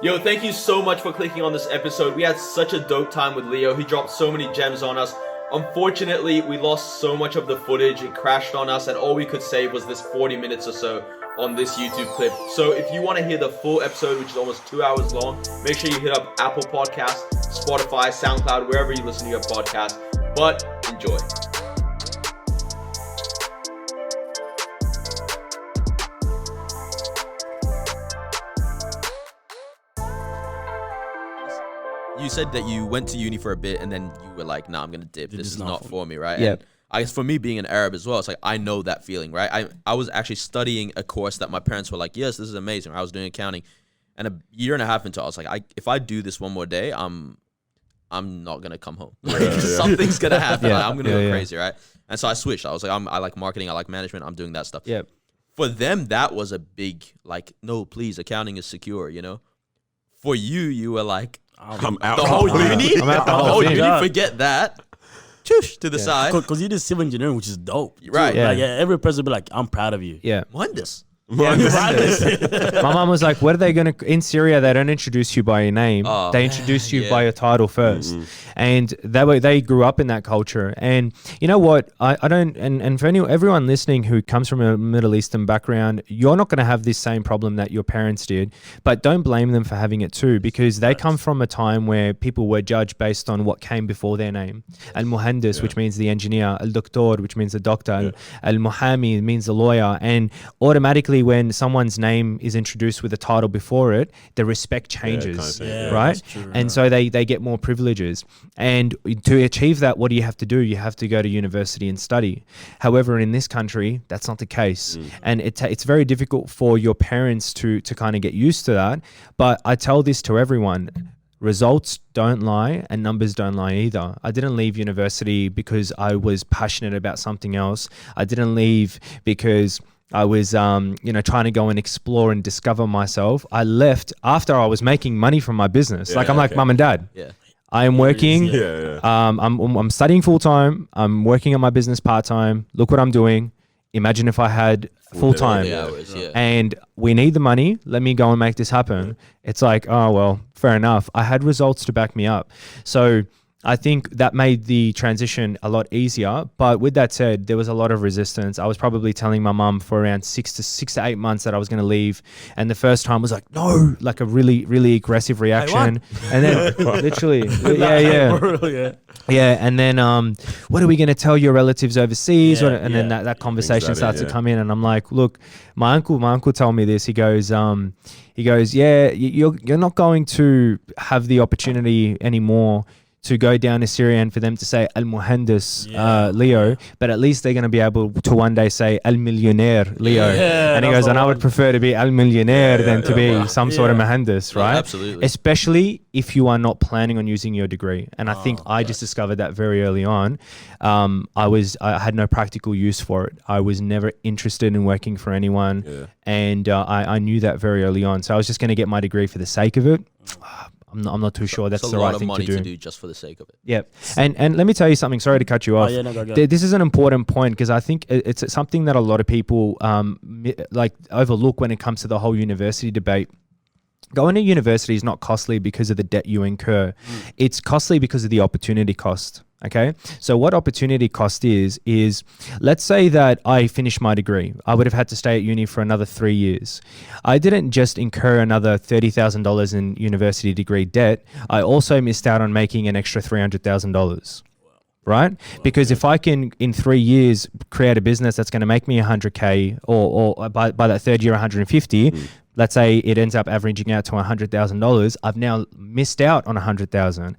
Yo, thank you so much for clicking on this episode. We had such a dope time with Leo. He dropped so many gems on us. Unfortunately, we lost so much of the footage. It crashed on us, and all we could save was this 40 minutes or so on this YouTube clip. So if you want to hear the full episode, which is almost 2 hours long, make sure you hit up Apple Podcasts, Spotify, SoundCloud, wherever you listen to your podcast. But enjoy. You said that you went to uni for a bit and then you were like, nah, I'm going to dip. This is not for me, right? Yeah. And I guess for me being an Arab as well, it's like I know that feeling, right? I was actually studying a course that my parents were like, yes, this is amazing. I was doing accounting. And a year and a half into it, I was like, if I do this one more day, I'm not going to come home. Like, something's going to happen. Like, I'm going to go crazy, right? And so I switched. I was like, I like marketing. I like management. I'm doing that stuff. Yeah. For them, that was a big, like, no, please, accounting is secure, you know? For you, you were like, I'm out. The whole uni? I'm out The the whole whole thing. uni, forget that. Chush, to the side. Because you did civil engineering, which is dope. Right. Yeah. Like, every person will be like, I'm proud of you. Yeah. Muhandis. My mum was like, what are they going to, in Syria, they don't introduce you by your name. They introduce you by your title first. And they grew up in that culture. And you know what? I don't, and for everyone listening who comes from a Middle Eastern background, you're not going to have this same problem that your parents did, but don't blame them for having it too, because they come from a time where people were judged based on what came before their name. Al-Muhandis, which means the engineer, Al-Doktor, which means the doctor, Al-Muhami means the lawyer. And automatically when someone's name is introduced with a title before it, the respect changes, right? True, and so they get more privileges. And to achieve that, what do you have to do? You have to go to university and study. However, in this country, that's not the case. And it's very difficult for your parents to kind of get used to that. But I tell this to everyone. Results don't lie and numbers don't lie either. I didn't leave university because I was passionate about something else. I didn't leave because I was, trying to go and explore and discover myself. I left after I was making money from my business. I'm like, mum and dad. Yeah. I am working. I'm studying full time. I'm working on my business part time. Look what I'm doing. Imagine if I had full time. And we need the money. Let me go and make this happen. It's like, oh, well, fair enough. I had results to back me up. So I think that made the transition a lot easier. But with that said, there was a lot of resistance. I was probably telling my mum for around 6 to 8 months that I was going to leave. And the first time was like, no, like a really, really aggressive reaction. And then literally, yeah. And then, what are we going to tell your relatives overseas? And then that conversation starts to come in. And I'm like, look, my uncle told me this. He goes, yeah, you're not going to have the opportunity anymore to go down to Syria and for them to say Al-Muhandis Leo, but at least they're going to be able to one day say Al-Millionaire Leo. And he goes, and I would prefer to be Al-Millionaire than to be some sort of Muhandis, right? Absolutely. Especially if you are not planning on using your degree. And I think I just discovered that very early on. I had no practical use for it. I was never interested in working for anyone. And I knew that very early on. So I was just going to get my degree for the sake of it. I'm not too sure that's the right thing to do. It's a lot of money to do just for the sake of it. Yeah. And let me tell you something. Sorry to cut you off. This is an important point because I think it's something that a lot of people overlook when it comes to the whole university debate. Going to university is not costly because of the debt you incur. It's costly because of the opportunity cost. Okay. So what opportunity cost is let's say that I finished my degree. I would have had to stay at uni for another 3 years. I didn't just incur another $30,000 in university degree debt. I also missed out on making an extra $300,000. Right? Because if I can, in 3 years, create a business that's going to make me 100K or by that third year, 150, let's say it ends up averaging out to $100,000. I've now missed out on 100,000,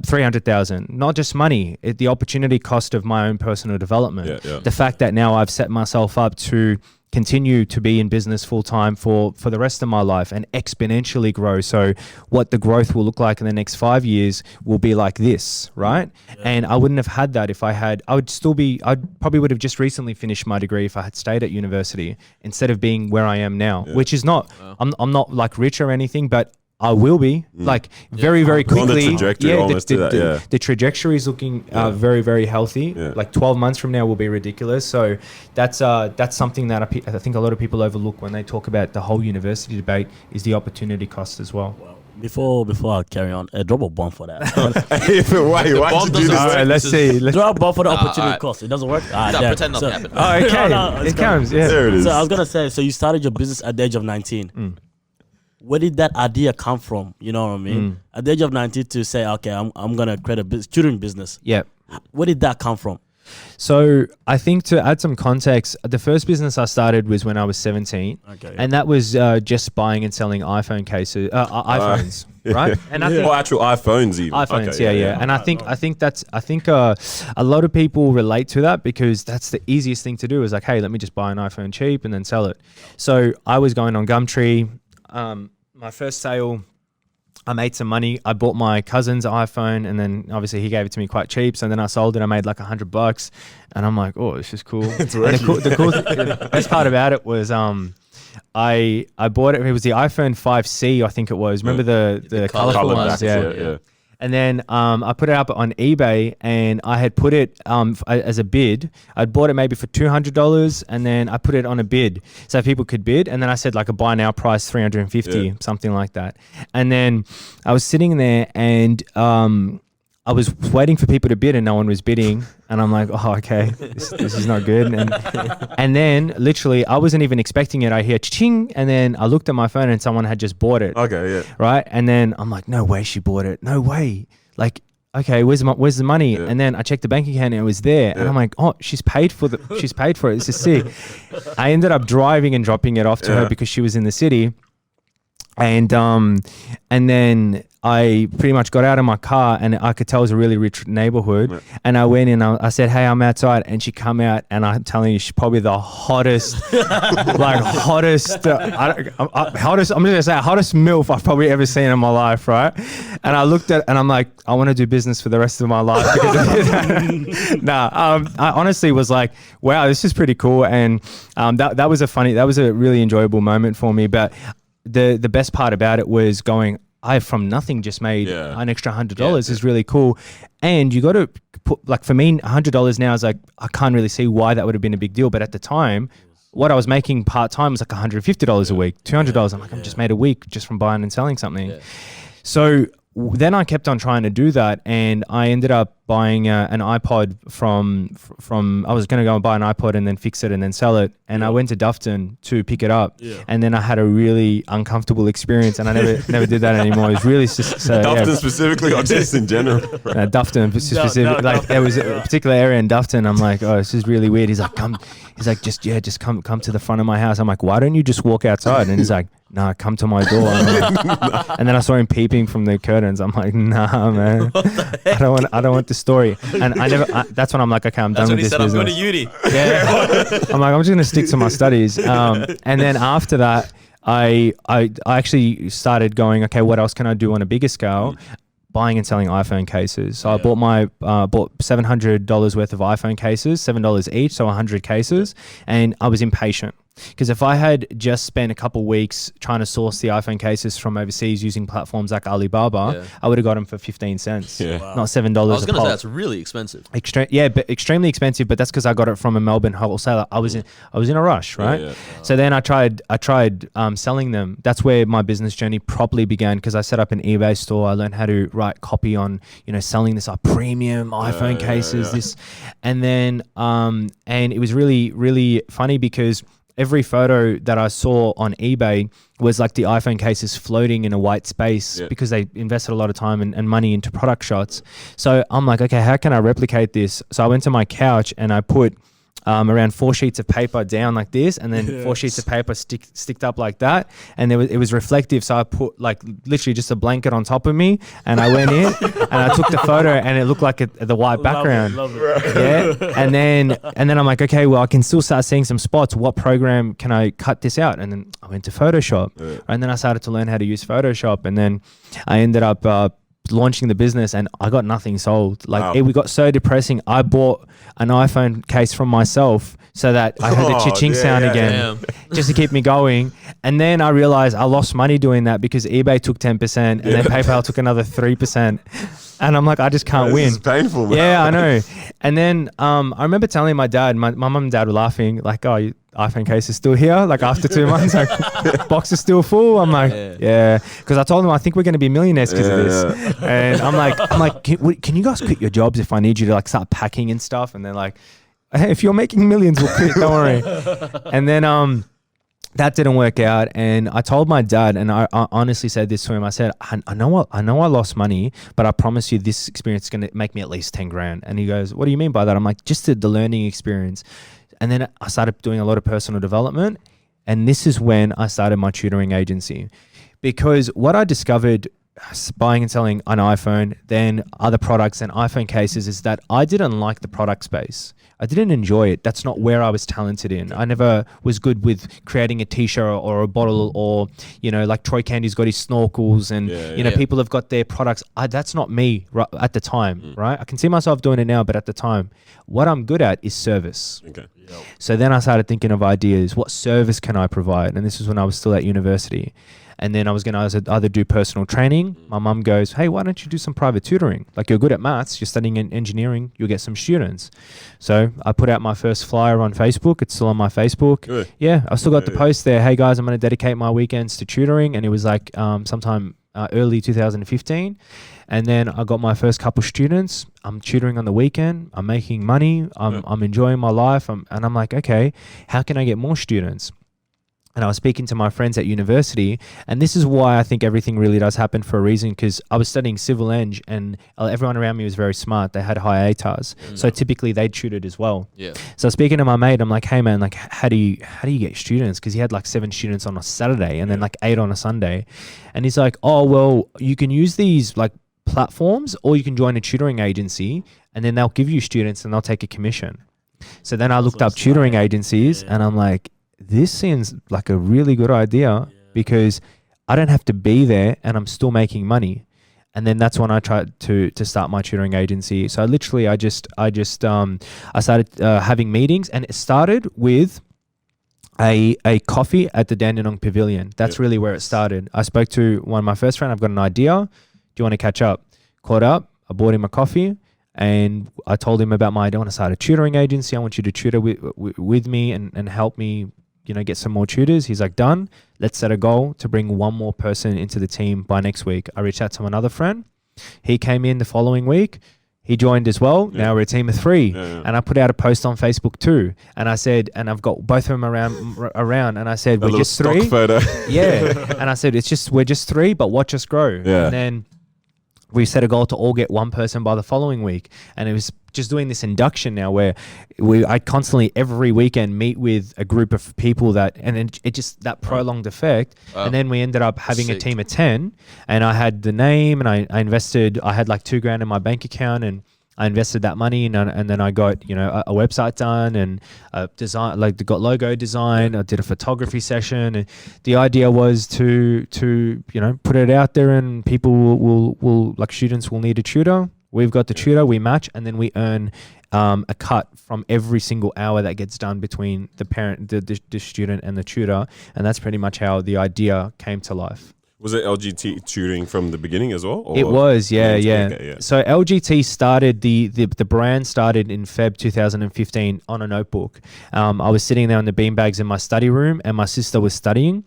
300,000. Not just money, the opportunity cost of my own personal development. The fact that now I've set myself up to continue to be in business full time for the rest of my life and exponentially grow. So what the growth will look like in the next 5 years will be like this, right? And I wouldn't have had that if I probably would have just recently finished my degree if I had stayed at university instead of being where I am now, which is not, I'm not like rich or anything, but I will be like very quickly. On the trajectory, almost to that, yeah. The trajectory is looking very healthy. Yeah. Like 12 months from now will be ridiculous. So that's something that I think a lot of people overlook when they talk about the whole university debate is the opportunity cost as well. Before I carry on, drop a bomb for that. Why did you do this? All right, let's see. Drop a bomb for the opportunity cost. It doesn't work. Pretend nothing happened. Oh, okay. No, it comes. Yeah. There it is. So I was gonna say, so you started your business at the age of 19. Where did that idea come from? You know what I mean? At the age of 19 to say, okay, I'm gonna create a tutoring business. Yeah. Where did that come from? So I think to add some context, the first business I started was when I was 17, and that was just buying and selling iPhone cases, iPhones, right? And I think actual iPhones, even. iPhones, yeah. And I think a lot of people relate to that because that's the easiest thing to do. Is like, hey, let me just buy an iPhone cheap and then sell it. So I was going on Gumtree. My first sale, I made some money. I bought my cousin's iPhone, and then obviously he gave it to me quite cheap. So then I sold it. I made like $100, and I'm like, oh, this is cool. The best part about it was I bought it. It was the iPhone 5C, I think it was. Remember the colorful ones? Yeah. And then I put it up on eBay, and I had put it as a bid. I'd bought it maybe for $200, and then I put it on a bid so people could bid. And then I said like a buy now price $350, something like that. And then I was sitting there, and I was waiting for people to bid, and no one was bidding. And I'm like, oh, okay, this is not good. And then literally, I wasn't even expecting it. I hear ching, and then I looked at my phone, and someone had just bought it. Okay, yeah. Right, and then I'm like, no way, she bought it. No way. Like, okay, where's the money? Yeah. And then I checked the bank account, and it was there. And I'm like, oh, she's paid for it. This is sick. I ended up driving and dropping it off to her because she was in the city. And then I pretty much got out of my car, and I could tell it was a really rich neighborhood. And I went in, I said, hey, I'm outside. And she come out, and I'm telling you, she's probably the hottest, hottest MILF I've probably ever seen in my life, right? And I looked at, and I'm like, I want to do business for the rest of my life. I honestly was like, wow, this is pretty cool. And that was a really enjoyable moment for me. But the best part about it was going, I from nothing just made an extra $100 is really cool. And you got to put, like, for me, $100 now is like, I can't really see why that would have been a big deal. But at the time, what I was making part-time was like $150 a week, $200. I'm like, I've just made a week just from buying and selling something. Yeah. So then I kept on trying to do that, and I ended up buying an iPod from I was going to go and buy an iPod and then fix it and then sell it. And I went to Dufton to pick it up. Yeah. And then I had a really uncomfortable experience, and I never did that anymore. It was really Dufton specifically, or just in general? Dufton specifically. Like there was a particular area in Dufton. I'm like, oh, this is really weird. He's like, come to the front of my house. I'm like, why don't you just walk outside? And he's like, nah, come to my door. And then I saw him peeping from the curtains. I'm like, nah, man, I don't want the story. And that's when I'm like, okay, I'm done with this business. I'm going to uni. Yeah. I'm like, I'm just going to stick to my studies. And then after that, I actually started going, okay, what else can I do on a bigger scale? Buying and selling iPhone cases. So I bought $700 worth of iPhone cases, $7 each, so 100 cases, and I was impatient. Because if I had just spent a couple weeks trying to source the iPhone cases from overseas using platforms like Alibaba, I would have got them for 15 cents, not $7 I was going to say that's really expensive. But extremely expensive. But that's because I got it from a Melbourne wholesaler. I was in a rush, right? So then I tried selling them. That's where my business journey properly began, because I set up an eBay store. I learned how to write copy on, selling this premium iPhone cases. This, and then and it was really, really funny because every photo that I saw on eBay was like the iPhone cases floating in a white space because they invested a lot of time and money into product shots. So I'm like, okay, how can I replicate this? So I went to my couch and I put around 4 sheets of paper down like this, and then 4 sheets of paper sticked up like that, and it was reflective. So I put like literally just a blanket on top of me, and I went in and I took the photo, and it looked like the white background. Love it. Yeah, and then I'm like, okay, well, I can still start seeing some spots. What program can I cut this out? And then I went to Photoshop, and then I started to learn how to use Photoshop, and then I ended up launching the business, and I got nothing sold. Like Wow. we got so depressing. I bought an iPhone case from myself so that I had the cha-ching sound again, just to keep me going. And then I realized I lost money doing that because eBay took 10% and then PayPal took another 3%. And I'm like, I just can't win. This is painful, man. Yeah, I know. And then I remember telling my dad, my mum and dad were laughing, like, oh, your iPhone case is still here? Like after 2 months, like box is still full? I'm like, yeah. Because I told them, I think we're going to be millionaires because of this. And I'm like, can you guys quit your jobs if I need you to like start packing and stuff? And they're like, hey, if you're making millions, we'll quit, don't worry. And then that didn't work out, and I told my dad, and I honestly said this to him. I said, I know I lost money, but I promise you this experience is going to make me at least 10 grand. And he goes, what do you mean by that? I'm like, just the learning experience. And then I started doing a lot of personal development, and this is when I started my tutoring agency. Because what I discovered buying and selling an iPhone, then other products and iPhone cases, is that I didn't like the product space. I didn't enjoy it. That's not where I was talented in. I never was good with creating a t-shirt or a bottle, or, you know, like Troy Candy's got his snorkels and, you know, people have got their products. That's not me at the time, right? I can see myself doing it now, but at the time, what I'm good at is service. Okay. So then I started thinking of ideas. What service can I provide? And this is when I was still at university. And then I was going to either do personal training. My mum goes, hey, why don't you do some private tutoring? Like, you're good at maths, you're studying in engineering, you'll get some students. So I put out my first flyer on Facebook. It's still on my Facebook. Good. Yeah, I still got the post there. Hey guys, I'm going to dedicate my weekends to tutoring. And it was like sometime early 2015. And then I got my first couple students. I'm tutoring on the weekend. I'm making money. I'm enjoying my life. And I'm like, okay, how can I get more students? And I was speaking to my friends at university, and this is why I think everything really does happen for a reason, because I was studying civil eng, and everyone around me was very smart. They had high ATARs, so typically they tutored as well. Yeah. So speaking to my mate, I'm like, hey man, like how do you get students? Because he had like 7 students on a Saturday and then like 8 on a Sunday, and he's like, oh well, you can use these like platforms, or you can join a tutoring agency, and then they'll give you students and they'll take a commission. So then I looked up tutoring agencies, and I'm like, this seems like a really good idea, because I don't have to be there and I'm still making money. And then that's when I tried to start my tutoring agency. So literally I started having meetings, and it started with a coffee at the Dandenong Pavilion. That's really where it started. I spoke to one of my first friends. I've got an idea. Do you want to catch up? Caught up. I bought him a coffee, and I told him about my idea. I want to start a tutoring agency. I want you to tutor with me and help me, you know, get some more tutors. He's like, done. Let's set a goal to bring one more person into the team by next week. I reached out to another friend. He came in the following week. He joined as well. Yeah. Now we're a team of 3. Yeah. And I put out a post on Facebook too. And I said, and I've got both of them around. And I said, we're just 3. Photo. Yeah. And I said, we're just 3, but watch us grow. Yeah. And then we set a goal to all get one person by the following week. And it was just doing this induction now where I constantly every weekend meet with a group of people and it just that prolonged effect. And then we ended up having a team of 10, and I had the name, and I invested, I had like $2,000 in my bank account, and I invested that money, and then I got, you know, a website done, and design, like got logo design. I did a photography session, and the idea was to you know, put it out there, and people will like, students will need a tutor. We've got the tutor, we match, and then we earn a cut from every single hour that gets done between the parent, the student, and the tutor, and that's pretty much how the idea came to life. Was it LGT tutoring from the beginning as well? Or? It was, yeah. So LGT started, the brand started in Feb 2015 on a notebook. I was sitting there on the beanbags in my study room, and my sister was studying,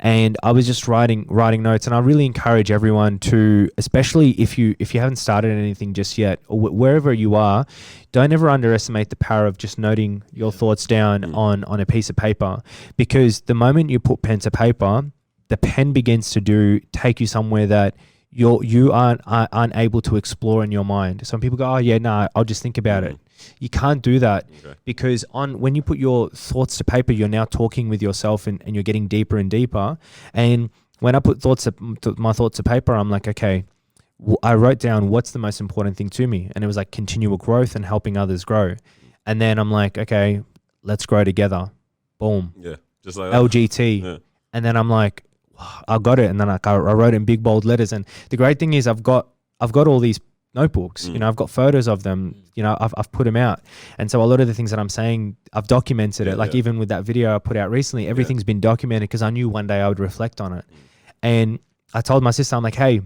and I was just writing notes. And I really encourage everyone to, especially if you haven't started anything just yet, or wherever you are, don't ever underestimate the power of just noting your thoughts down on a piece of paper, because the moment you put pen to paper, the pen begins to take you somewhere that you aren't able to explore in your mind. Some people go, oh yeah, no, I'll just think about it. You can't do that, because when you put your thoughts to paper, you're now talking with yourself, and you're getting deeper and deeper. And when I put my thoughts to paper, I'm like, okay, I wrote down what's the most important thing to me, and it was like continual growth and helping others grow. And then I'm like, okay, let's grow together. Boom. Yeah, just like that. LGT. Yeah. And then I'm like, I got it. And then I wrote it in big bold letters. And the great thing is I've got I've got all these notebooks, you know, I've got photos of them, you know, I've put them out. And so a lot of the things that I'm saying, I've documented it. Like even with that video I put out recently, everything's been documented because I knew one day I would reflect on it. And I told my sister, I'm like, hey,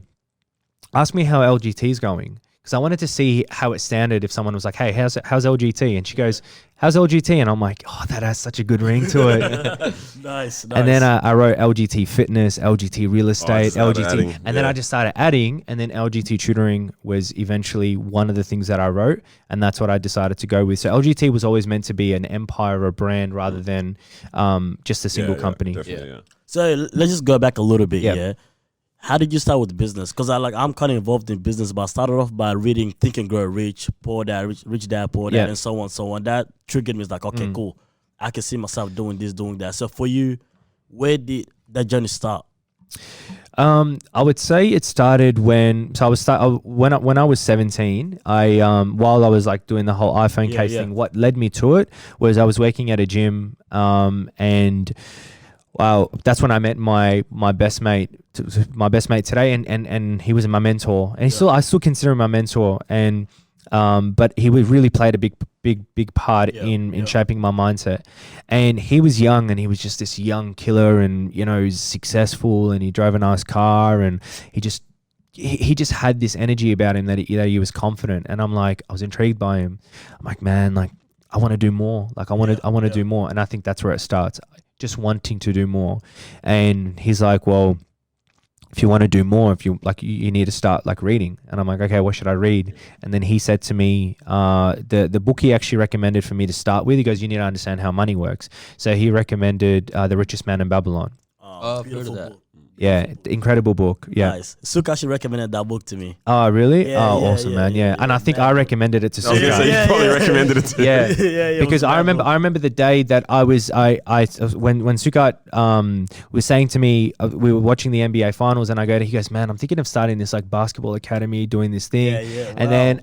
ask me how LGT is going. Because I wanted to see how it sounded if someone was like, hey, how's LGT? And she goes, how's LGT? And I'm like, oh, that has such a good ring to it. Nice. And then I wrote LGT fitness, LGT real estate, LGT. Adding, and then I just started adding. And then LGT tutoring was eventually one of the things that I wrote. And that's what I decided to go with. So LGT was always meant to be an empire or a brand rather than just a single company. Definitely, yeah. So let's just go back a little bit. Yeah. How did you start with business? Because I'm kind of involved in business, but I started off by reading Think and Grow Rich, Poor Dad, Rich Dad, Poor Dad, and so on, so on. That triggered me. It's like, okay, cool. I can see myself doing this, doing that. So for you, where did that journey start? I would say it started when I was 17. While I was like doing the whole iPhone case thing, what led me to it was I was working at a gym, and wow, that's when I met my best mate today, and he was my mentor, and I still consider him my mentor, and but he really played a big part in shaping my mindset. And he was young, and he was just this young killer, and you know, he's successful, and he drove a nice car, and he just had this energy about him that he was confident. And I was intrigued by him. I'm like, man, like I want to do more. Like I want to do more, and I think that's where it starts. Just wanting to do more. And he's like, well, if you want to do more, if you like, you need to start like reading. And I'm like, okay, what should I read? And then he said to me, the book he actually recommended for me to start with, he goes, you need to understand how money works. So he recommended The Richest Man in Babylon. Oh, I've heard of that. Yeah, incredible book. Yeah. Nice. Suka actually recommended that book to me. Oh, really? Awesome, man. Yeah. And I think I recommended it to Suka. You probably recommended it to Yeah. Because I remember the day that when Sukat was saying to me, we were watching the NBA finals, and he goes, man, I'm thinking of starting this like basketball academy, doing this thing. And then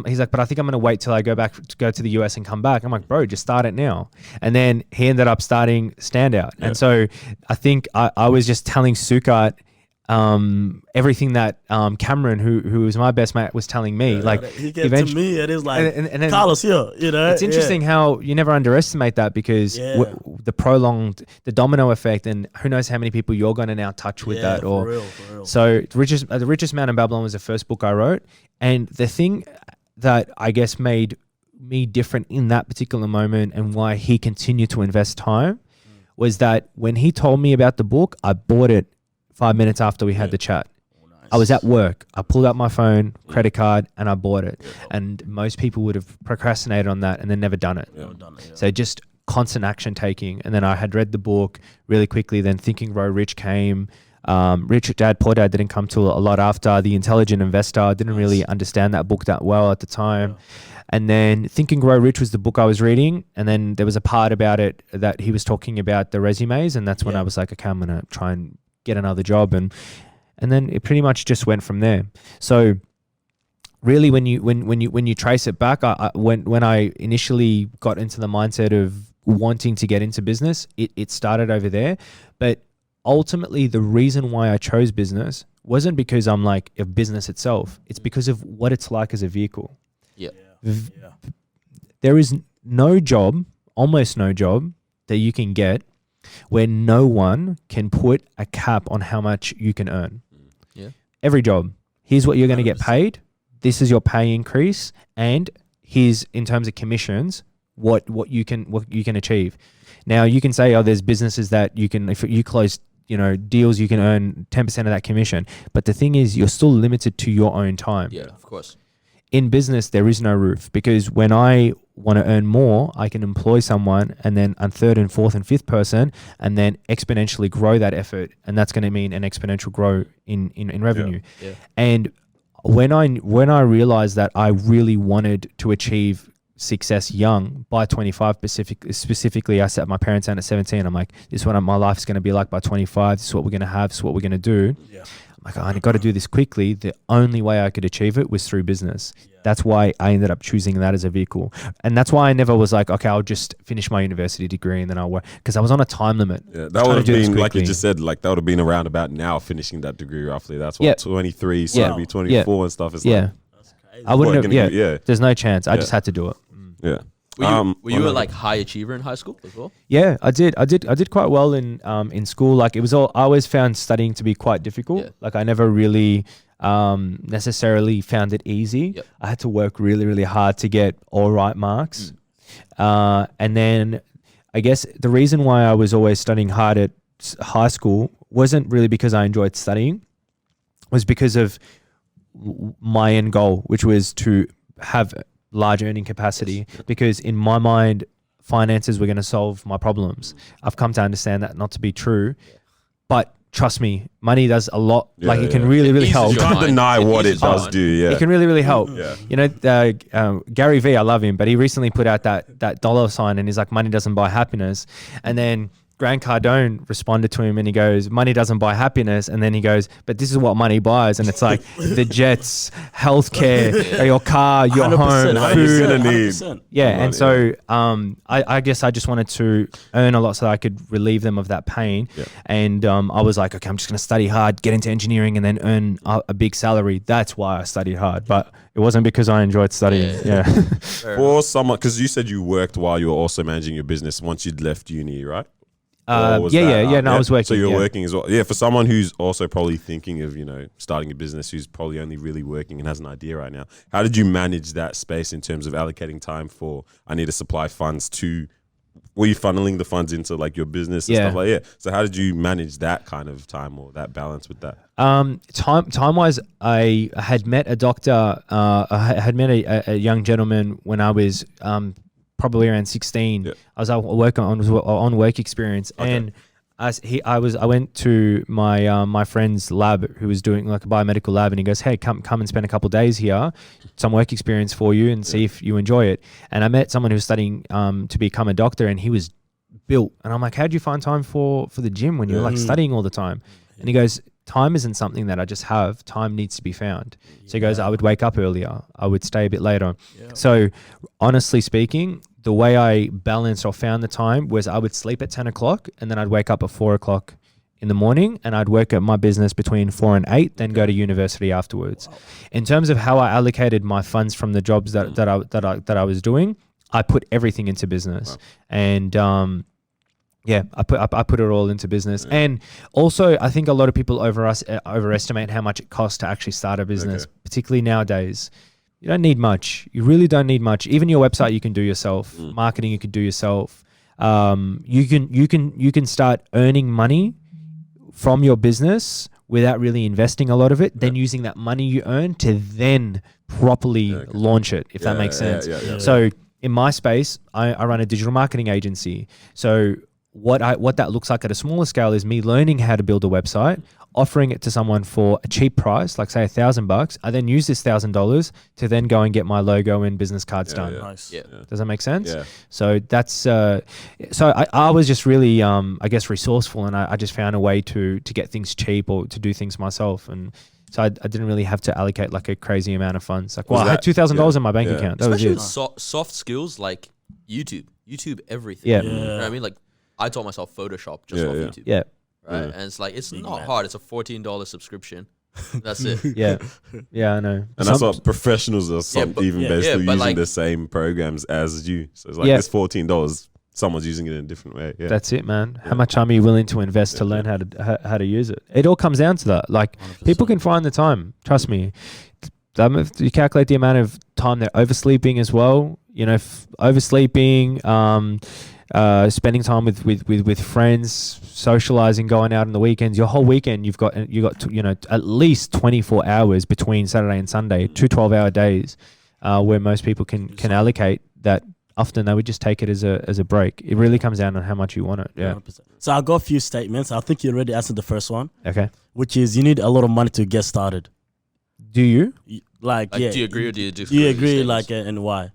he's like, but I think I'm going to wait till I go to the US and come back. I'm like, bro, just start it now. And then he ended up starting Standout. And so I think I was just telling Sukat everything that Cameron, who was my best mate, was telling me. Like he came to me, and it's like, and then, Carlos here, you know. It's interesting how you never underestimate that, because the domino effect, and who knows how many people you're going to now touch with that. For real. So The Richest Man in Babylon was the first book I wrote, and the thing that I guess made me different in that particular moment, and why he continued to invest time, was that when he told me about the book, I bought it 5 minutes after we had the chat. Nice. I was at work. I pulled out my phone, credit card, and I bought it. And most people would have procrastinated on that and then never done it. So just constant action taking. And then I had read the book really quickly. Then Think and Grow Rich came. Rich Dad, Poor Dad didn't come to a lot after. The Intelligent Investor, I didn't really understand that book that well at the time. And then Think and Grow Rich was the book I was reading. And then there was a part about it that he was talking about the resumes. And that's when I was like, okay, I'm going to try and get another job. And then it pretty much just went from there. So really when you trace it back, when I initially got into the mindset of wanting to get into business, it started over there. But ultimately the reason why I chose business wasn't because I'm like a business itself. It's because of what it's like as a vehicle. There is no job, almost no job, that you can get where no one can put a cap on how much you can earn. Every job, here's what you're going to get paid. This is your pay increase, and here's, in terms of commissions, what you can achieve. Now you can say, oh, there's businesses that you can, if you close, deals, you can earn 10% of that commission. But the thing is, you're still limited to your own time. Yeah, of course. In business, there is no roof, because when I want to earn more, I can employ someone, and then a third and fourth and fifth person, and then exponentially grow that effort. And that's going to mean an exponential grow in revenue. And when I realized that I really wanted to achieve success young, by 25 specifically, I set my parents down at 17. I'm like, this is what my life is going to be like by 25. This is what we're going to have. This is what we're going to do. like, I got to do this quickly. The only way I could achieve it was through business. That's why I ended up choosing that as a vehicle. And that's why I never was like, okay, I'll just finish my university degree and then I'll work. Because I was on a time limit. Yeah, that would have been, like you just said, like that would have been around about now finishing that degree roughly. That's what, 23, so it'd be 24 and stuff. It's like, That's crazy. I wouldn't have, there's no chance. I just had to do it. Yeah. Were you a like high achiever in high school as well? Yeah, I did quite well in school. Like it was all, I always found studying to be quite difficult. Yeah. Like I never really necessarily found it easy. Yep. I had to work really, really hard to get all right marks. And then I guess the reason why I was always studying hard at high school wasn't really because I enjoyed studying. It was because of my end goal, which was to have large earning capacity. Because in my mind, finances were going to solve my problems. I've come to understand that not to be true, but trust me, money does a lot. It can really, really help. You can't deny what it does do. Yeah, it can really, really help. Yeah. You know, Gary V, I love him, but he recently put out that dollar sign, and he's like, money doesn't buy happiness. And then Grant Cardone responded to him and he goes, money doesn't buy happiness. And then he goes, but this is what money buys. And it's like the jets, healthcare, your car, your home, food. 100%. Yeah. And so I guess I just wanted to earn a lot so that I could relieve them of that pain. Yeah. And I was like, okay, I'm just going to study hard, get into engineering and then earn a big salary. That's why I studied hard. But it wasn't because I enjoyed studying. Yeah. For someone, because you said you worked while you were also managing your business once you'd left uni, right? I was working. So you're working as well. Yeah, for someone who's also probably thinking of, starting a business, who's probably only really working and has an idea right now. How did you manage that space in terms of allocating time for, I need to supply funds to, were you funneling the funds into like your business and stuff like that? So how did you manage that kind of time or that balance with that? Time wise, I had met a doctor, I had met a young gentleman when I was, probably around 16. Yeah. I was on work experience, and I went to my friend's lab who was doing like a biomedical lab, and he goes, "Hey, come and spend a couple of days here, some work experience for you, and see if you enjoy it." And I met someone who was studying to become a doctor, and he was built, and I'm like, "How'd you find time for the gym when you're like studying all the time?" And he goes, time isn't something that I just have. Time needs to be found. So he goes, I would wake up earlier. I would stay a bit later. Yeah. So honestly speaking, the way I balanced or found the time was I would sleep at 10 o'clock and then I'd wake up at 4 o'clock in the morning and I'd work at my business between 4 and 8, then go to university afterwards. Wow. In terms of how I allocated my funds from the jobs that I was doing, I put everything into business. Wow. And I put it all into business. Yeah. And also, I think a lot of people overestimate how much it costs to actually start a business, particularly nowadays. You don't need much. You really don't need much. Even your website, you can do yourself. Marketing, you can do yourself. You can start earning money from your business without really investing a lot of it. Then using that money you earn to then properly launch it, if that makes sense. So in my space, I run a digital marketing agency. So what that looks like at a smaller scale is me learning how to build a website, offering it to someone for a cheap price, like say $1,000. I then use this $1,000 to then go and get my logo and business cards done. Nice. Yeah. Does that make sense? Yeah. So that's so I was just really I guess resourceful, and I just found a way to get things cheap or to do things myself. And so I didn't really have to allocate like a crazy amount of funds. Like, I had $2,000 in my bank account. That Especially was with soft skills like YouTube everything. Yeah. You know what I mean? Like, I taught myself Photoshop just off YouTube. Yeah. Right. And it's like, it's not hard. It's a $14 subscription. That's it. Yeah. I know. And that's what professionals are basically using the same programs as you. So it's like it's $14. Someone's using it in a different way. Yeah. That's it, man. How much time are you willing to invest to learn how to use it? It all comes down to that. Like 100%. People can find the time. Trust me. You calculate the amount of time they're oversleeping as well. You know, oversleeping, spending time with friends, socializing, going out on the weekends. Your whole weekend, you got at least 24 hours between Saturday and Sunday, 2 12-hour days, where most people can allocate that. Often they would just take it as a break. It really comes down on how much you want it. Yeah. 100%. So I've got a few statements. I think you already answered the first one. Okay. Which is you need a lot of money to get started. Do you? Do you agree or do you disagree? Do you agree? And why?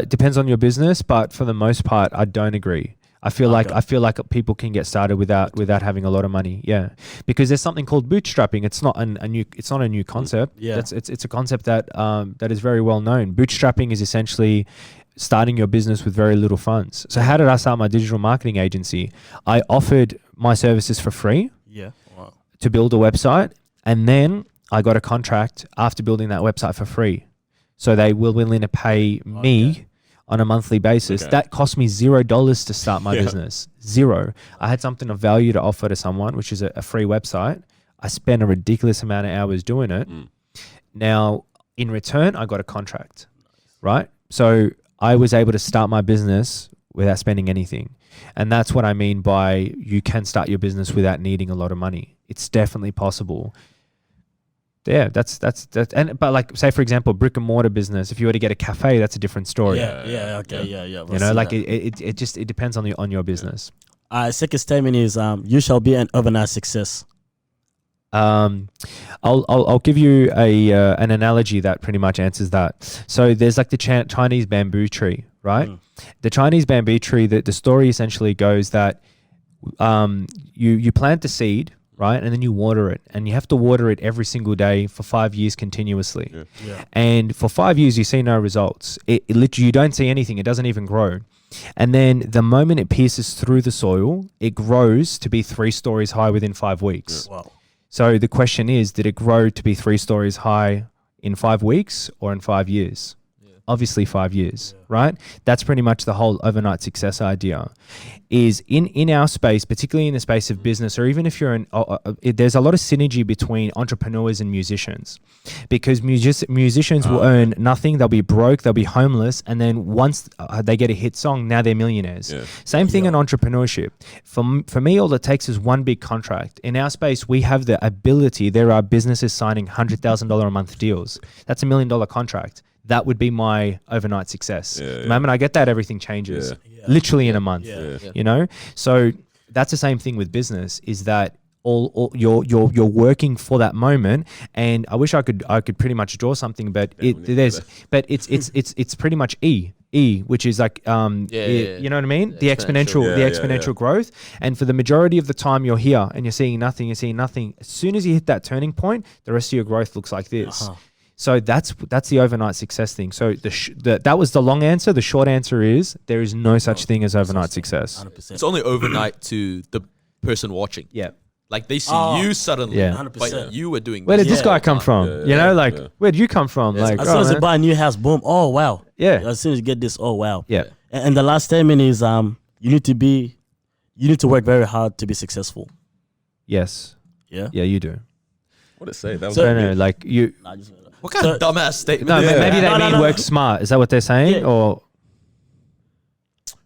Depends on your business, but for the most part, I don't agree. I feel like people can get started without having a lot of money. Yeah, because there's something called bootstrapping. It's not a new concept. Yeah. It's a concept that is very well known. Bootstrapping is essentially starting your business with very little funds. So how did I start my digital marketing agency? I offered my services for free. Yeah. Wow. To build a website, and then I got a contract after building that website for free. So they were willing to pay me on a monthly basis. Okay. That cost me $0 to start my business. Zero. I had something of value to offer to someone, which is a free website. I spent a ridiculous amount of hours doing it. Now, in return, I got a contract, right? So I was able to start my business without spending anything. And that's what I mean by you can start your business without needing a lot of money. It's definitely possible. Yeah, that's but like, say for example, brick and mortar business, if you were to get a cafe, that's a different story. Okay. You know, like it just depends on your business. Second statement is you shall be an overnight success. I'll give you an analogy that pretty much answers that. So there's like the Chinese bamboo tree, right? The Chinese bamboo tree, the story essentially goes that you plant the seed, right? And then you water it, and you have to water it every single day for 5 years continuously. Yeah. And for 5 years, you see no results. It literally, you don't see anything. It doesn't even grow. And then the moment it pierces through the soil, it grows to be 3 stories high within 5 weeks. Yeah. Wow. So the question is, did it grow to be 3 stories high in 5 weeks or in 5 years? Obviously 5 years, right? That's pretty much the whole overnight success idea. Is in our space, particularly in the space of business, or even if you're there's a lot of synergy between entrepreneurs and musicians, because musicians will earn nothing, they'll be broke, they'll be homeless, and then once they get a hit song, now they're millionaires. Yeah. Same thing in entrepreneurship. For me, all it takes is one big contract. In our space, we have the ability, there are businesses signing $100,000 a month deals. That's $1 million contract. That would be my overnight success. The moment I get that, everything changes. Literally in a month. You know? So that's the same thing with business, is that all you're working for that moment. And I wish I could pretty much draw something, but it's pretty much E, which is like you know what I mean? The exponential growth. And for the majority of the time you're here and you're seeing nothing. As soon as you hit that turning point, the rest of your growth looks like this. So that's the overnight success thing. So that was the long answer. The short answer is there is no such thing as overnight success. 100%. It's only overnight to the person watching. Yeah. Like they see you suddenly, 100%. but you were doing. Where did this guy come from? You know, like where did you come from? Like as soon as you buy a new house, boom! Oh wow! Yeah. As soon as you get this, oh wow! Yeah. And the last statement is you need to work very hard to be successful. Yes. Yeah. Yeah, you do. What did it say? That was No, like you. What kind of dumbass statement? No, is that? maybe they mean work smart. Is that what they're saying? Yeah. Or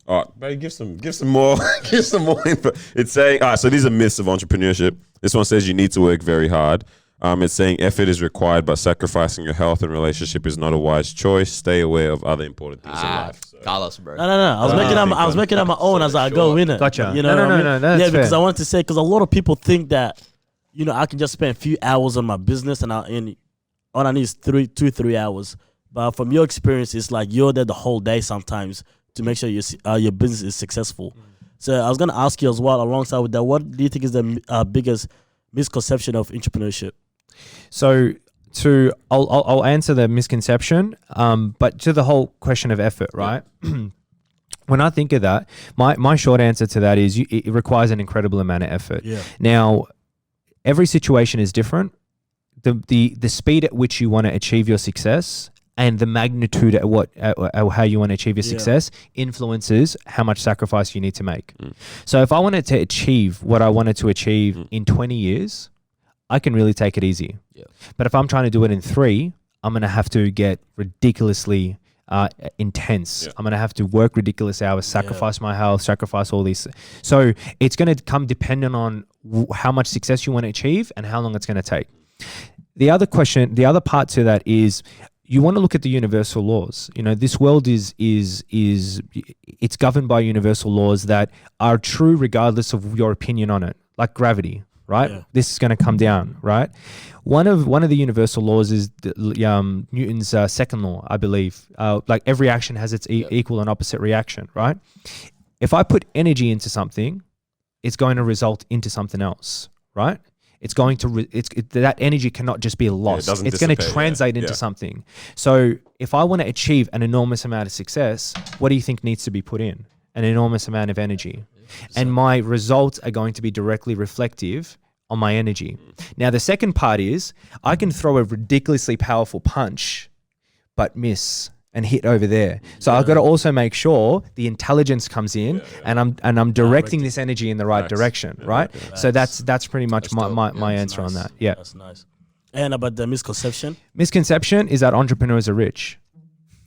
all right, but give some more give some more info. It's saying, all right, so these are myths of entrepreneurship. This one says you need to work very hard. It's saying effort is required, but sacrificing your health and relationship is not a wise choice. Stay aware of other important things in life. So. Carlos, bro. No. I was making up my own as I go in it. Gotcha. You know what I mean? No, yeah, because I wanted to say, because a lot of people think that, you know, I can just spend a few hours on my business and all I need is 3 hours. But from your experience, it's like you're there the whole day sometimes to make sure your business is successful. So I was going to ask you as well, alongside with that, what do you think is the biggest misconception of entrepreneurship? So I'll answer the misconception, but to the whole question of effort, right? When I think of that, my short answer to that is it requires an incredible amount of effort. Yeah. Now, every situation is different. The speed at which you want to achieve your success and the magnitude at how you want to achieve your success influences how much sacrifice you need to make. So if I wanted to achieve what I wanted to achieve in 20 years, I can really take it easy. Yeah. But if I'm trying to do it in 3, I'm going to have to get ridiculously intense. Yeah. I'm going to have to work ridiculous hours, sacrifice my health, sacrifice all these. So it's going to come dependent on how much success you want to achieve and how long it's going to take. The other part to that is you want to look at the universal laws. You know, this world is it's governed by universal laws that are true regardless of your opinion on it, like gravity. Right, this is going to come down. Right, one of the universal laws is Newton's second law, I believe. Like every action has its equal and opposite reaction. Right, if I put energy into something, it's going to result into something else, right? It's going to that energy cannot just be lost. It's going to translate into something. So if I want to achieve an enormous amount of success, what do you think needs to be put in? An enormous amount of energy. And my results are going to be directly reflective on my energy. Now, the second part is I can throw a ridiculously powerful punch, but miss and hit over there. So I've got to also make sure the intelligence comes in and I'm directing this energy in the right direction, right? So that's pretty much my answer on that. Yeah. That's nice. And about the misconception? Misconception is that entrepreneurs are rich.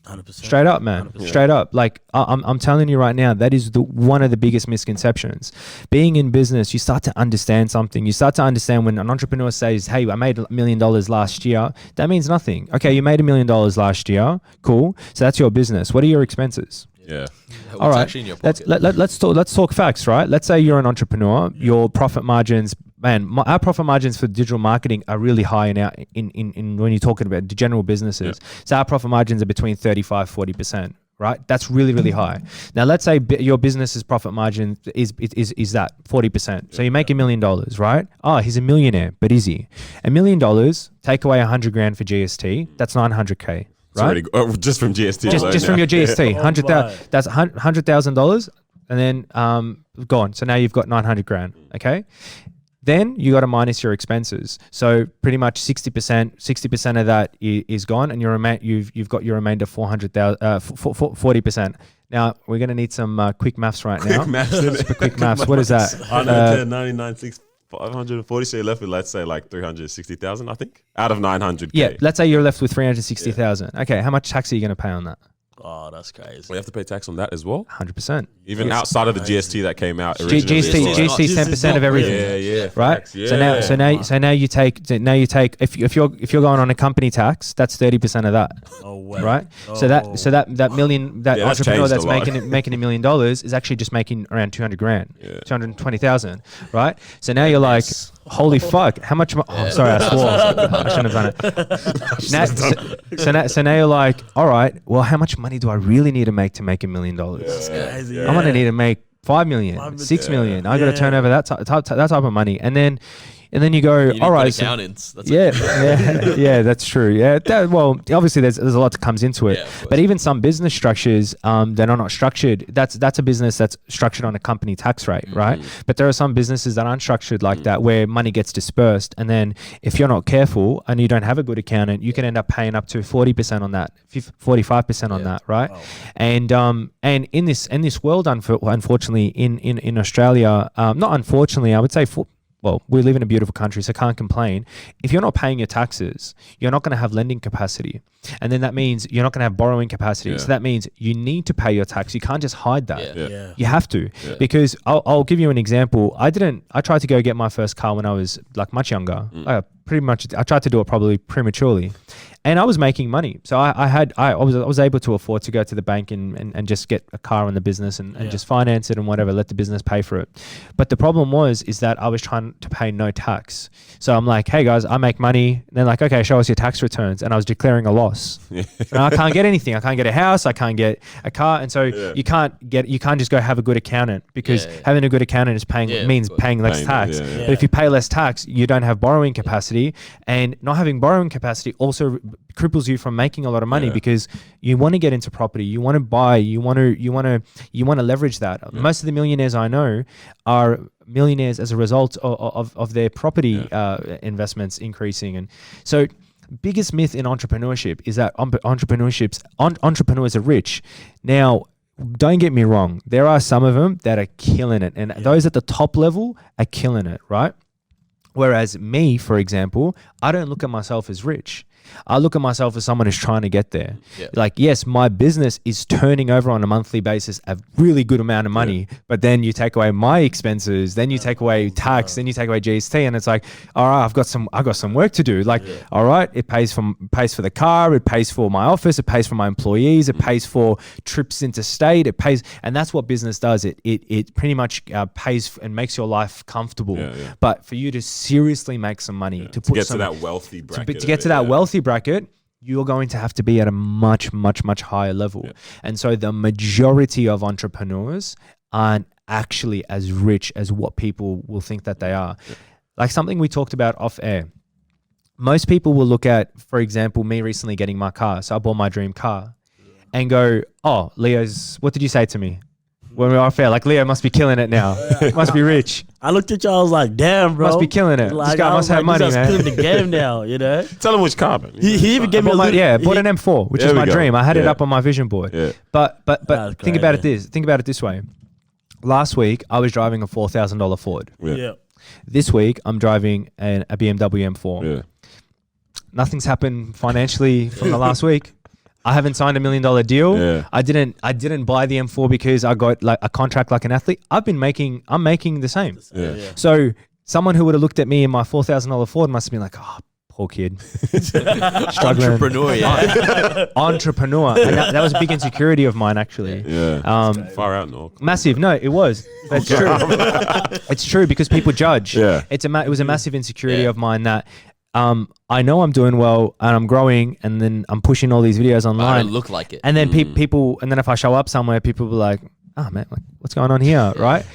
100%. Straight up, man. 100%. Straight up. Like I'm telling you right now, that is one of the biggest misconceptions. Being in business, you start to understand something. You start to understand when an entrepreneur says, hey, I made $1 million last year. That means nothing. Okay, you made $1 million last year. Cool. So that's your business. What are your expenses? Yeah. All right. Let's talk facts, right? Let's say you're an entrepreneur. Your profit margins, man, our profit margins for digital marketing are really high in when you're talking about general businesses. So our profit margins are between 35-40%, right? That's really, really high. Now let's say your business's profit margin is that 40%. So you make $1 million, right? Oh, he's a millionaire, but is he? $1 million, take away 100 grand for GST, that's 900K. Right? Just from GST. Just from your GST, 100,000. That's $100,000, and then gone. So now you've got 900 grand. Okay. Then you got to minus your expenses. So pretty much 60% of that is gone, and you've got your remainder 40%. Now we're gonna need some quick maths right now. Quick maths. What is that? 540, so you're left with, let's say, like 360,000, I think, out of 900K. Yeah, let's say you're left with 360,000. Okay, how much tax are you going to pay on that? Oh, that's crazy. We have to pay tax on that as well? 100%. Even outside of the GST that came out originally. GST is 10% of everything. Yeah. Right? Yeah. So now you take if you're going on a company tax, that's 30% of that. Oh wow. Right? So that entrepreneur that's making $1 million is actually just making around 200 grand. 220,000, right? So now you're like, holy fuck, how much sorry, I swore. I shouldn't have done it. So now you're like, all right, well, how much money do I really need to make $1 million? I'm gonna need to make 5 million, 6 million. I got to turn over that type of money, and then you go, all right, accountants. That's that's true. Yeah, well, obviously there's a lot that comes into it, but even some business structures, they're not structured. That's a business that's structured on a company tax rate, right? But there are some businesses that aren't structured like that, where money gets dispersed, and then if you're not careful and you don't have a good accountant, you can end up paying up to 40% on that, 45% on that, right? Wow. And in this world, unfortunately, in Australia, not unfortunately, I would say well, we live in a beautiful country, so can't complain. If you're not paying your taxes, you're not going to have lending capacity. And then that means you're not going to have borrowing capacity. So that means you need to pay your tax. You can't just hide that. You have to. Because I'll give you an example. I tried to go get my first car when I was like much younger. I tried to do it probably prematurely. And I was making money. So I was able to afford to go to the bank and just get a car in the business and just finance it and whatever, let the business pay for it. But the problem is that I was trying to pay no tax. So I'm like, hey guys, I make money. And they're like, okay, show us your tax returns. And I was declaring a loss. And I can't get anything. I can't get a house. I can't get a car. And so you can't just go have a good accountant, because having a good accountant is means paying less tax. But if you pay less tax, you don't have borrowing capacity, and not having borrowing capacity also cripples you from making a lot of money, because you want to get into property, you want to buy, you want to leverage that. Most of the millionaires I know are millionaires as a result of their property investments increasing. And so biggest myth in entrepreneurship is that entrepreneurs are rich. Now, don't get me wrong, there are some of them that are killing it, and those at the top level are killing it, right? Whereas me, for example, I don't look at myself as rich. I look at myself as someone who's trying to get there. Like, yes, my business is turning over on a monthly basis a really good amount of money, but then you take away my expenses, then you take away tax, then you take away GST, and it's like, all right, I've got some work to do. Like, all right, it pays for the car, it pays for my office, it pays for my employees, it pays for trips interstate, it pays, and that's what business does. It pretty much pays and makes your life comfortable. But for you to seriously make some money, to get to that wealthy bracket, you're going to have to be at a much, much, much higher level. And so the majority of entrepreneurs aren't actually as rich as what people will think that they are. Like something we talked about off air. Most people will look at, for example, me recently getting my car. So I bought my dream car and go, oh, Leo's, what did you say to me? When we were off air, like Leo must be killing it now. Must be rich. I looked at you, I was like, damn, bro. Must be killing it. Like, this guy must have money, he's man. killing the game now, you know? Tell him which car, man. He even gave me a bought little... an M4, which There is we my go. dream. I had it Yeah. up on my vision board. Yeah. But That's think great, about yeah. it this. Think about it this way. Last week I was driving a $4,000 Ford. Yeah. This week I'm driving a BMW M4. Yeah. Nothing's happened financially from the last week. I haven't signed $1 million deal. Yeah. I didn't buy the M4 because I got like a contract like an athlete. I'm making the same. Yeah. So someone who would have looked at me in my $4,000 Ford must have been like, oh, poor kid. Struggling. Entrepreneur, yeah. Entrepreneur. And that was a big insecurity of mine, actually. Yeah. Far out, no. Massive. No, it was. That's true. It's true because people judge. Yeah. It was a massive insecurity of mine that I know I'm doing well and I'm growing, and then I'm pushing all these videos I online. don't look like it. And then people, and then if I show up somewhere, people will be like, oh man, like, what's going on here, right?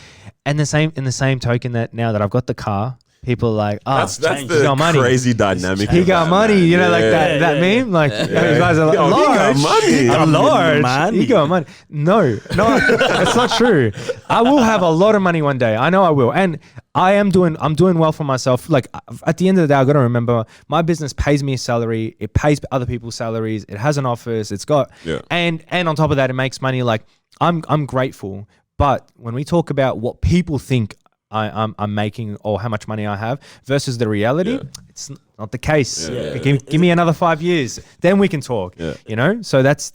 And in the same token that now that I've got the car, people are like, oh, That's he the got money. crazy dynamic. He of got that, money, man. you know, like Yeah. that meme. Like, you guys are like, Yo, he got money. I'm large. money. He got money. No, that's not true. I will have a lot of money one day. I know I will. And I'm doing well for myself. Like at the end of the day, I got to remember my business pays me a salary. It pays other people's salaries. It has an office. It's got, and on top of that, it makes money. Like I'm grateful. But when we talk about what people think I'm making or how much money I have versus the reality, it's not the case. Give me another 5 years, then we can talk. You know, so that's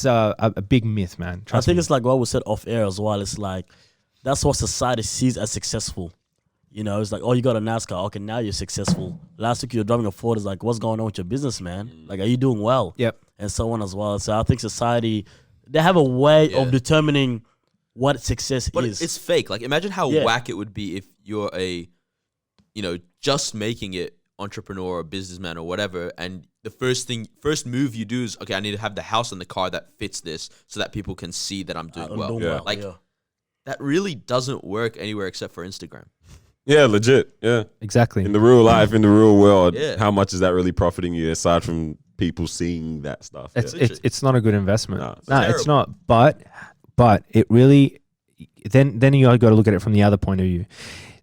a big myth, man. I think it's like what we said off air as well. It's like that's what society sees as successful. You know, it's like, oh, you got a NASCAR. Okay, now you're successful. Last week you were driving a Ford. It's like, what's going on with your business, man? Like, are you doing well? Yep. And so on as well. So I think society, they have a way of determining what success But is. it's fake. Like, imagine how whack it would be if you're just making it entrepreneur or businessman or whatever, and the first move you do is, okay, I need to have the house and the car that fits this so that people can see that I'm doing well. That really doesn't work anywhere except for Instagram. Yeah, legit. Yeah. Exactly. In the real life, in the real world, Yeah. how much is that really profiting you aside from people seeing that stuff? It's not a good investment. No, No, it's not. But it really, then you got to look at it from the other point of view.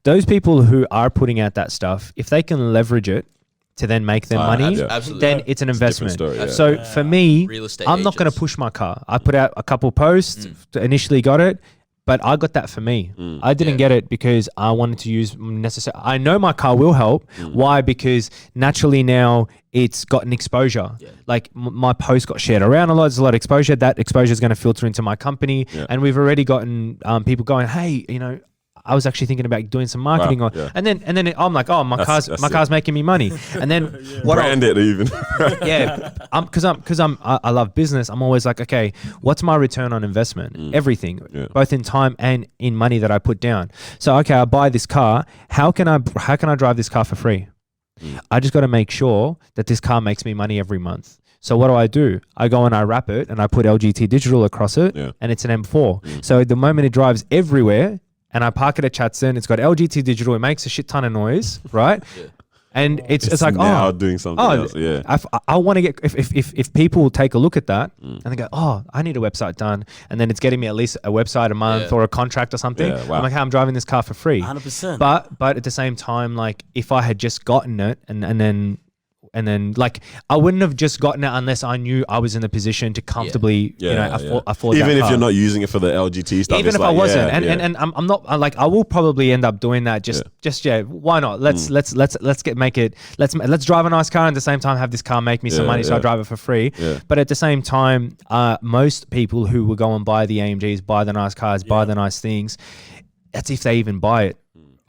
Those people who are putting out that stuff, if they can leverage it to then make them money, absolutely. then it's an investment. story, yeah. So for me, Real estate I'm not going to agents. push my car. I put out a couple posts, initially got it, but I got that for me. I didn't get it because I wanted to use necessary. I know my car will help. Why? Because naturally now it's gotten exposure. Like my post got shared around a lot. There's a lot of exposure. That exposure is going to filter into my company, and we've already gotten people going, hey, you know, I was actually thinking about doing some marketing on, and then I'm like, oh, my car's making me money, and then what? Brand it even. Because I love business. I'm always like, okay, what's my return on investment? Everything, both in time and in money that I put down. So okay, I buy this car. How can I drive this car for free? I just got to make sure that this car makes me money every month. So what do? I go and I wrap it and I put LGT digital across it, and it's an M4. So the moment it drives everywhere, and I park it at Chatson, it's got LGT digital. It makes a shit ton of noise, right? And it's like, now doing something else. Yeah. I want to get if people take a look at that and they go, oh, I need a website done, and then it's getting me at least a website a month or a contract or something. Yeah, wow. I'm like, hey, I'm driving this car for free. 100%. But at the same time, like if I had just gotten it and then like I wouldn't have just gotten it unless I knew I was in the position to comfortably afford even that if car. you're not using it for the LGT stuff. Even it's if like, I wasn't, and I'm not like I will probably end up doing that. Why not? Let's drive a nice car and at the same time have this car make me some money, so I drive it for free. But at the same time, most people who will go and buy the AMGs, buy the nice cars, buy the nice things, that's if they even buy it.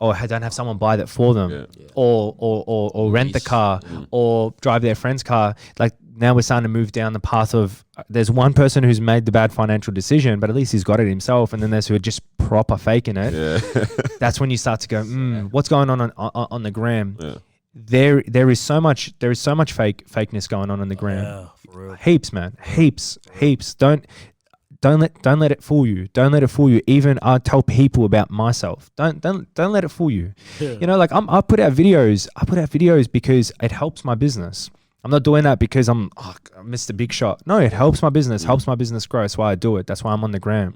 Or don't have someone buy that for them, or rent the car, or drive their friend's car. Like now we're starting to move down the path of there's one person who's made the bad financial decision, but at least he's got it himself, and then there's who are just proper faking it. That's when you start to go, what's going on the gram? There is so much fakeness going on the gram. For real. Heaps, man, heaps. don't let it fool you. Don't let it fool you. Even I tell people about myself. Don't let it fool you. Yeah. You know, like I put out videos. I put out videos because it helps my business. I'm not doing that because I'm Mr. Big Shot. No, it helps my business. Helps my business grow. That's why I do it. That's why I'm on the gram.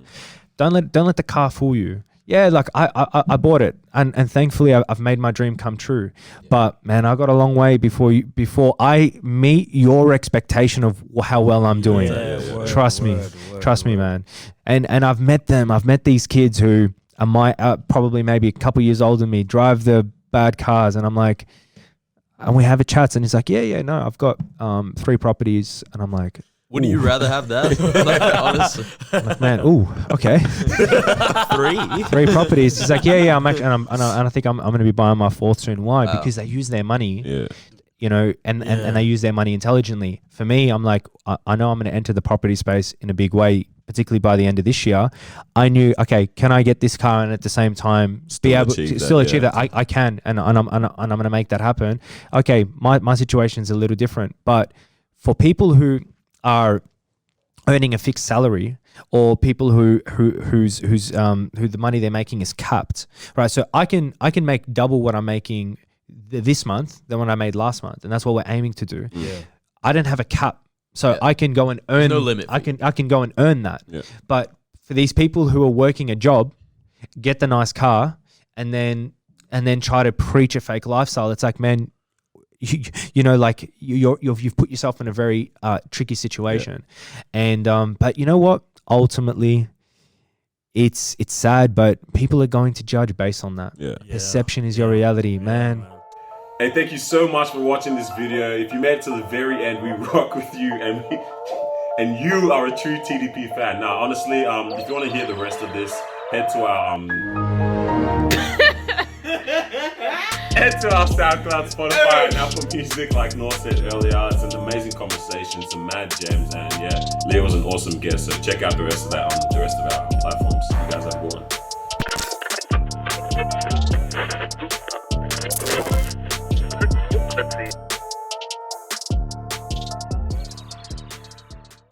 Don't let the car fool you. Yeah, like I bought it, and thankfully I've made my dream come true. Yeah. But man, I got a long way before I meet your expectation of how well I'm doing. Trust me, man. And I've met them. I've met these kids who are probably maybe a couple years older than me, drive the bad cars, and I'm like, and we have a chat, and he's like, no, I've got 3 properties, and I'm like, wouldn't you rather have that? Like, honestly. I'm like, man, okay. 3 properties. He's like, I'm actually, and I think I'm going to be buying my 4th soon. Why? Because they use their money, you know, and they use their money intelligently. For me, I'm like, I know I'm going to enter the property space in a big way, particularly by the end of this year. I knew, okay, can I get this car and at the same time be able to still achieve that? I can, and I'm going to make that happen. Okay, my situation is a little different, but for people who are earning a fixed salary, or people who the money they're making is capped, right? So I can make double what I'm making this month than what I made last month, and that's what we're aiming to do. Yeah. I don't have a cap, so I can go and earn. There's no limit. I can go and earn that. Yeah. But for these people who are working a job, get the nice car, and then try to preach a fake lifestyle, it's like, man, you know, like you've put yourself in a very tricky situation, and but you know what? Ultimately, it's sad, but people are going to judge based on that. Perception is your reality, man. Hey, thank you so much for watching this video. If you made it to the very end, we rock with you, and you are a true TDP fan. Now, honestly, if you want to hear the rest of this, head to our Head to our SoundCloud, Spotify, and Apple Music, like Noor said earlier. It's an amazing conversation, some mad gems, and yeah, Leo was an awesome guest. So check out the rest of that on the rest of our platforms. You guys have a good one.